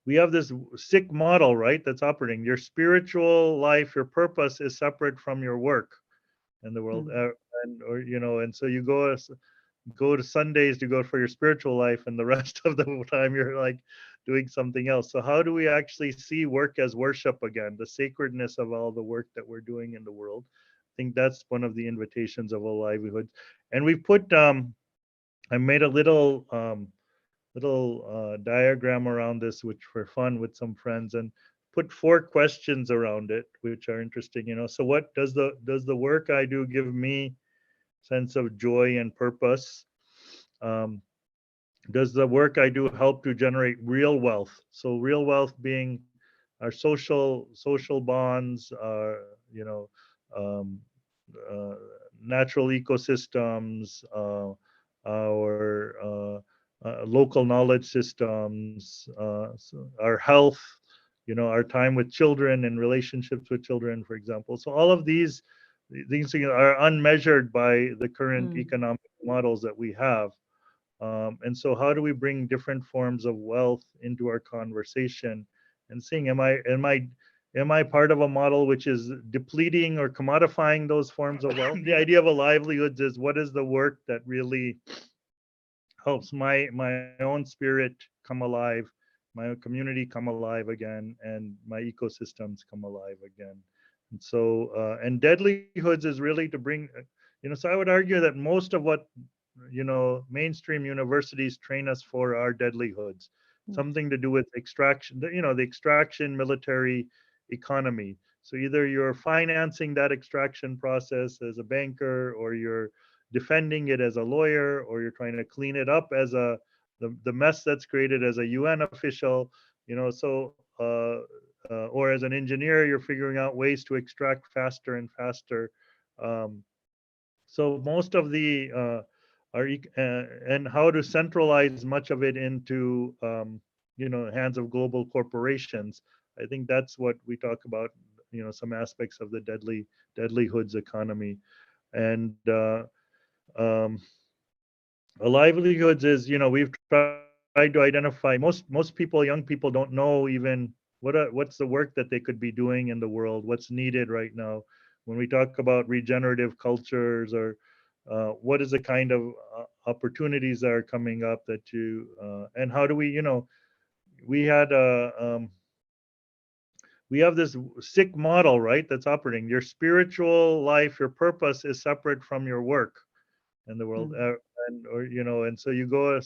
we have this sick model, right? That's operating. Your spiritual life, your purpose is separate from your work in the world, Mm. and or and so you go to Sundays to go for your spiritual life, and the rest of the time you're like doing something else. So how do we actually see work as worship again? The sacredness of all the work that we're doing in the world. I think that's one of the invitations of a livelihood. And we put I made a little diagram around this, which for fun with some friends, and put four questions around it, which are interesting. So what does the work I do give me sense of joy and purpose? Um, does the work I do help to generate real wealth? So real wealth being our social bonds, our um, uh, natural ecosystems, our local knowledge systems, our health, our time with children and relationships with children, for example. So all of these things are unmeasured by the current Mm. economic models that we have. And so, how do we bring different forms of wealth into our conversation and seeing, am I part of a model which is depleting or commodifying those forms of wealth? The idea of a livelihoods is, what is the work that really helps my own spirit come alive, my own community come alive again, and my ecosystems come alive again. And so, and Deadlihoods is really to bring, so I would argue that most of what mainstream universities train us for are deadlihoods, Mm. something to do with extraction, the extraction military economy. So either you're financing that extraction process as a banker, or you're defending it as a lawyer, or you're trying to clean it up as the mess that's created as a UN official, so or as an engineer, you're figuring out ways to extract faster and faster. Um, so most of the and how to centralize much of it into hands of global corporations. I think that's what we talk about. Some aspects of the deadlihoods economy. And um, livelihoods is, we've tried to identify, most people, young people don't know even what's the work that they could be doing in the world, what's needed right now. When we talk about regenerative cultures, or what is the kind of opportunities that are coming up, that you and how do we, we had we have this sick model, right? That's operating. Your spiritual life, your purpose is separate from your work in the world, Mm. and so you go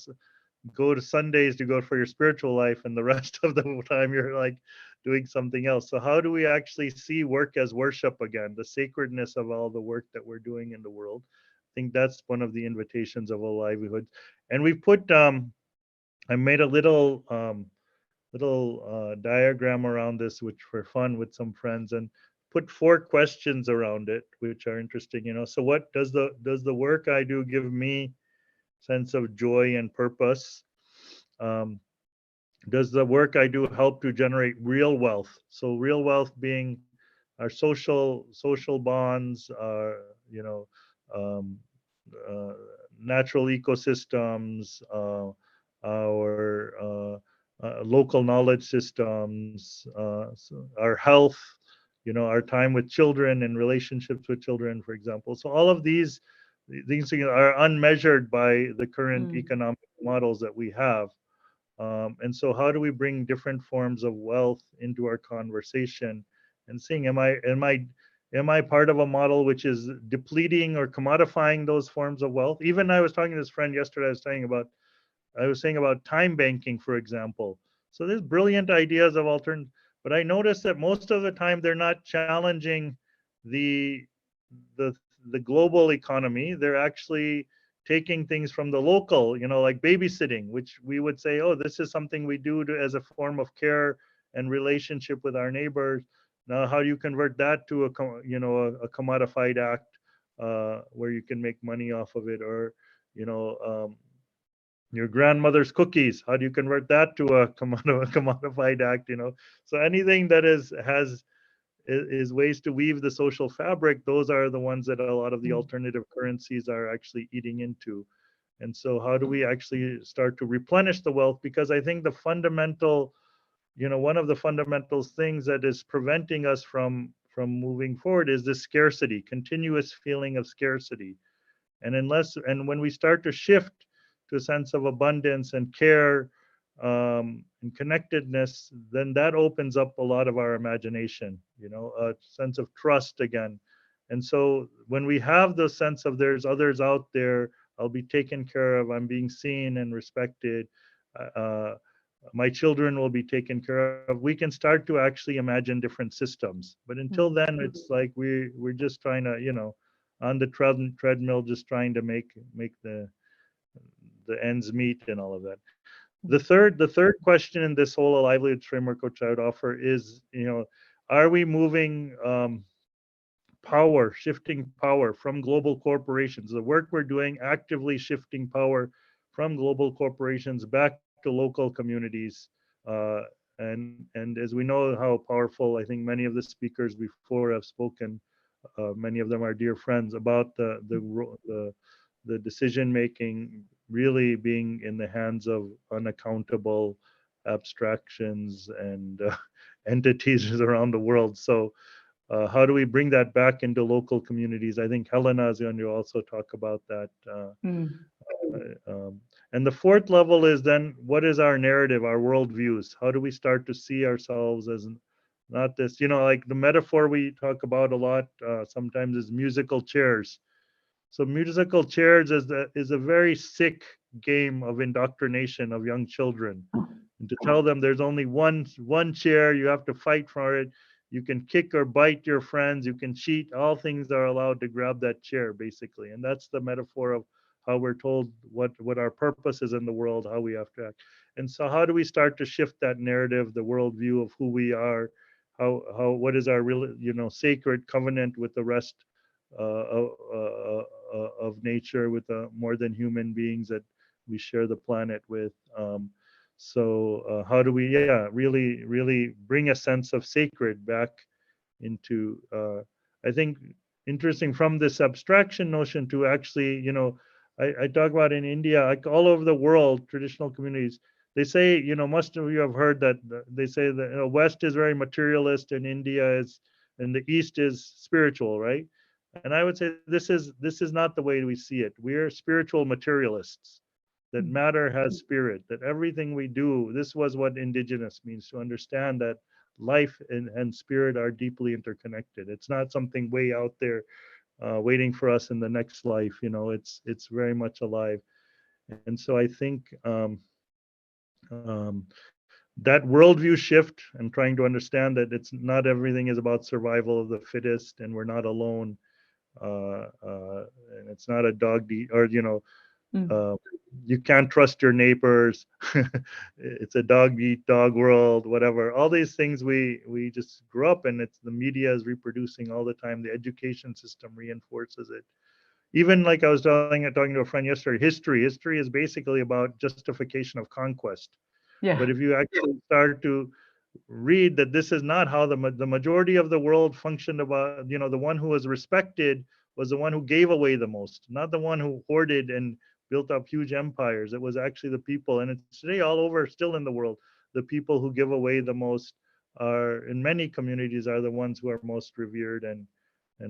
to Sundays to go for your spiritual life, and the rest of the time you're like doing something else. So how do we actually see work as worship again? The sacredness of all the work that we're doing in the world. I think that's one of the invitations of a livelihood. And we put I made a little diagram around this, which for fun with some friends, and put four questions around it, which are interesting. So what does the work I do give me sense of joy and purpose? Um, does the work I do help to generate real wealth? So real wealth being our social bonds, our um, uh, natural ecosystems, our local knowledge systems, so our health, our time with children and relationships with children, for example. So all of these things are unmeasured by the current Mm. economic models that we have. And so, how do we bring different forms of wealth into our conversation and seeing, am I part of a model which is depleting or commodifying those forms of wealth? Even I was talking to this friend yesterday. I was saying about time banking, for example. So there's brilliant ideas of alternate, but I noticed that most of the time they're not challenging the the the global economy. They're actually taking things from the local, like babysitting, which we would say, oh, this is something we do as a form of care and relationship with our neighbors. Now, how do you convert that to a commodified act, where you can make money off of it? Or you know um, your grandmother's cookies, how do you convert that to a commodified act? So anything that is ways to weave the social fabric, those are the ones that a lot of the Mm. alternative currencies are actually eating into. And so how do we actually start to replenish the wealth? Because I think the fundamental one of the fundamental things that is preventing us from moving forward is this scarcity, continuous feeling of scarcity. And when we start to shift to a sense of abundance and care, and connectedness, then that opens up a lot of our imagination, a sense of trust again. And so when we have the sense of there's others out there, I'll be taken care of, I'm being seen and respected, uh, my children will be taken care of, we can start to actually imagine different systems. But until Mm. then, it's like we're just trying to, on the treadmill, just trying to make the ends meet and all of that. The third question in this whole livelihood framework, which I would offer, is, are we moving, shifting power from global corporations? The work we're doing, actively shifting power from global corporations back to local communities. Uh, and as we know how powerful, I think many of the speakers before have spoken, many of them are dear friends, about the decision making really being in the hands of unaccountable abstractions and entities around the world. So how do we bring that back into local communities? I think Helena is going to also talk about that. Mm. And the fourth level is then, what is our narrative, our worldviews? How do we start to see ourselves as not this, like the metaphor we talk about a lot sometimes is musical chairs. So musical chairs is a very sick game of indoctrination of young children. And to tell them there's only one chair, you have to fight for it. You can kick or bite your friends, you can cheat, all things are allowed to grab that chair, basically. And that's the metaphor of how we're told what our purpose is in the world, how we have to act. And so how do we start to shift that narrative, the worldview of who we are, how what is our real, sacred covenant with the rest of nature, with more than human beings that we share the planet with. So how do we, really bring a sense of sacred back into, I think, interesting from this abstraction notion to actually, I talk about in India, like all over the world, traditional communities, they say, most of you have heard that they say that, West is very materialist and India is, and the East is spiritual, right? And I would say this is not the way we see it. We're spiritual materialists, that Mm. matter has spirit, that everything we do, this was what indigenous means, to understand that life and spirit are deeply interconnected. It's not something way out there waiting for us in the next life. It's very much alive. And so I think that worldview shift and trying to understand that it's not everything is about survival of the fittest, and we're not alone, and it's not a dog or Mm. uh, you can't trust your neighbors. It's a dog eat dog world, whatever. All these things we just grew up, and it's the media is reproducing all the time. The education system reinforces it. Even like I was talking to a friend yesterday, history is basically about justification of conquest. Yeah. But if you actually start to read that this is not how the majority of the world functioned, about, the one who was respected was the one who gave away the most, not the one who hoarded and built up huge empires. It was actually the people, and it's today all over still in the world, the people who give away the most are, in many communities, are the ones who are most revered and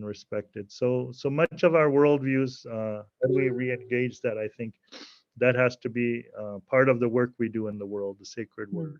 respected. So much of our worldviews, how do we re-engage that? I think that has to be part of the work we do in the world, the sacred work. Mm.